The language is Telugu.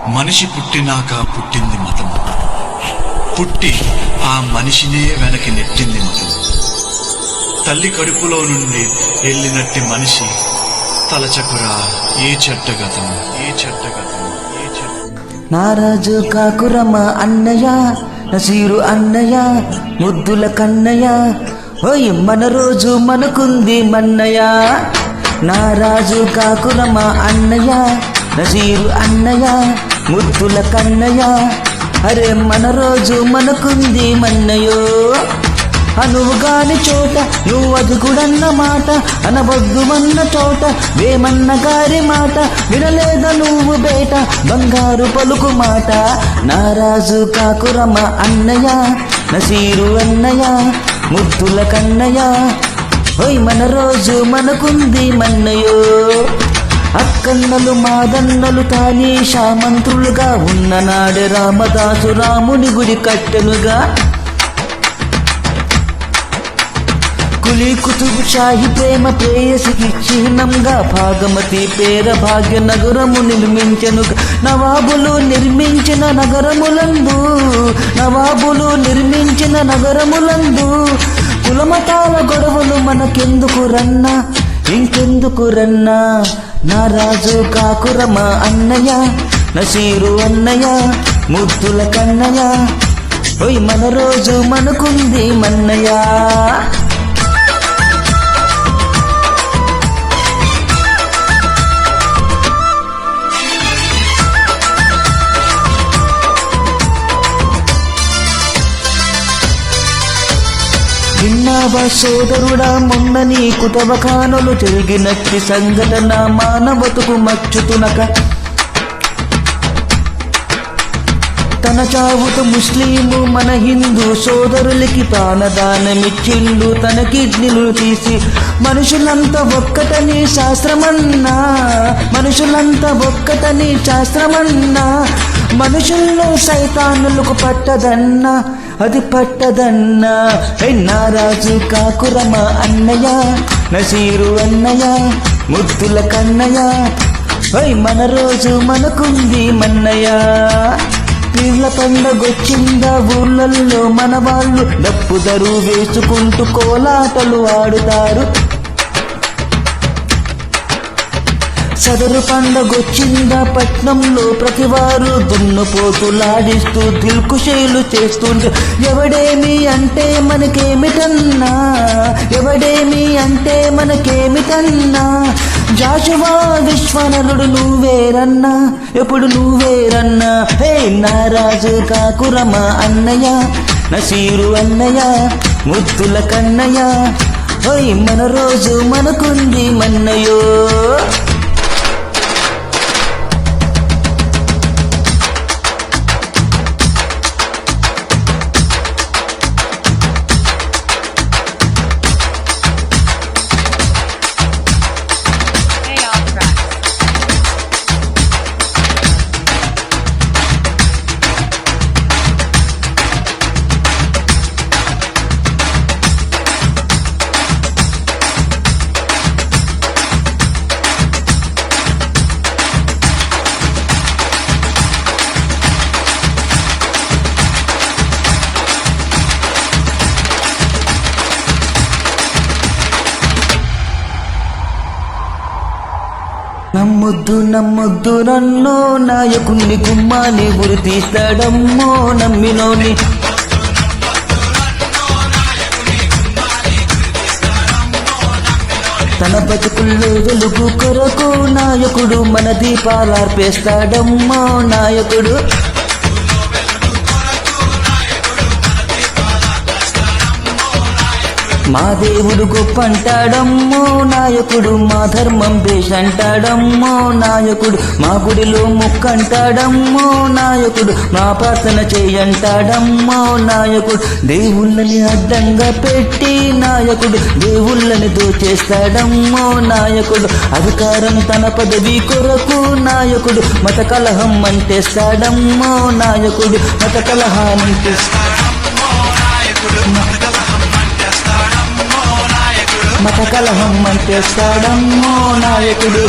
మనిషి పుట్టినాక పుట్టింది మతం, పుట్టి ఆ మనిషినే వెనక్కి నెట్టింది మతం. తల్లి కడుపులో నుండి వెళ్ళినట్టి మనిషి తలచకురా ఏ చెడ్డగతం, ఏ చెడ్డగతం, ఏ చెడ్డ. నారాజు కాకురమ అన్నయ్య, నసీరు అన్నయ్య, ముద్దుల కన్నయ్య, ఓయ్ మన రోజు మనకుంది మన్నయ్య. నారాజు కాకురమ అన్నయ్య, నసీరు అన్నయ్య, ముద్దుల కన్నయ్య, అరే మన రోజు మనకుంది మన్నయ్యో. అనువుగాని చోట నువ్వు అదుగుడన్న మాట, అనవద్దుమన్న చోట వేమన్న గారి మాట, వినలేద నువ్వు బేట బంగారు పలుకు మాట. నారాజు కాకురమ అన్నయ్య, నసీరు అన్నయ్య, ముద్దుల కన్నయ్య, ఓయ్ మన రోజు మనకుంది మన్నయ్యో. అక్కన్నలు మాదన్నలు తానీషా మంత్రులుగా ఉన్న నాడే రామదాసు రాముని గుడి కట్టెనుగా. కులీ కుతుబు షాహి ప్రేమ ప్రేయసికి చిహ్నంగా భాగమతి పేర భాగ్య నగరము నిర్మించెనుగా. నవాబులు నిర్మించిన నగరములందు, నవాబులు నిర్మించిన నగరములందు కులమతాల గొడవలు మనకెందుకు రన్నా, ఇంకెందుకు రన్నా. నారాజు కాకురమ అన్నయ్య, నసీరు అన్నయ్య, ముద్దుల కన్నయ్య, ఓయ్ మన రోజు మనకుంది మన్నయ్య. విన్నావా సోదరుడా మొన్న నీకు తవఖానులు జరిగినట్టి సంఘటన, మానవతకు మచ్చుతునక తన చావుతో ముస్లిము మన హిందూ సోదరులకి ప్రాణదానమిచ్చిండు. తన కిడ్నీలు తీసి మనుషులంతా ఒక్కటని శాస్త్రమన్నా, మనుషులంతా ఒక్కటని శాస్త్రమన్నా. మనుషుల్లో సైతానులకు పట్టదన్నా, అది పట్టదన్నా. నారాజు కాకురమ అన్నయ్య, నసీరు అన్నయ్య, ముద్దుల కన్నయ్య, మన రోజు మనకుంది మన్నయ్య. పీర్ల పండగొచ్చిందా ఊర్లల్లో మన వాళ్ళు డప్పు దరు వేసుకుంటూ కోలాటలు ఆడుతారు. సదరు పండగొచ్చిందా పట్నంలో ప్రతివారు దున్నుపోతులాడిస్తూ దిల్కుషేలు చేస్తుంటే, ఎవడేమి అంటే మనకేమిటన్నా, ఎవడేమి అంటే మనకేమిటన్నా. జాషువా విశ్వనరుడు నువ్వేరన్నా, ఎప్పుడు నువ్వేరన్నా. హే నారాజు కాకురమ అన్నయ్య, నసీరు అన్నయ్య, ముద్దుల కన్నయ్య, ఓయ్ మన రోజు మనకుంది మన్నయ్యో. నమ్మొద్దు నమ్మొద్దు నన్నో, నాయకుణ్ణి గుమ్మాని గురి తీస్తాడమ్మో నమ్మినోని. తన బతుకుల్లో వెలుగు కొరకు నాయకుడు మన దీపాలార్పేస్తాడమ్మో నాయకుడు. మా దేవుడు గొప్ప అంటాడమ్మో నాయకుడు, మా ధర్మం బేషంటాడమ్మో నాయకుడు. మా గుడిలో ముక్కంటాడమ్మో నాయకుడు, మా ప్రార్థన చేయంటాడమ్మో నాయకుడు. దేవుళ్ళని అడ్డంగా పెట్టి నాయకుడు దేవుళ్ళని దోచేస్తాడమ్మో నాయకుడు. అధికారం తన పదవి కొరకు నాయకుడు మత కలహం అంటేస్తాడమ్మో నాయకుడు. మత కలహాన్ని మత కలహం అంటేస్తాడమ్మో నాయకుడు.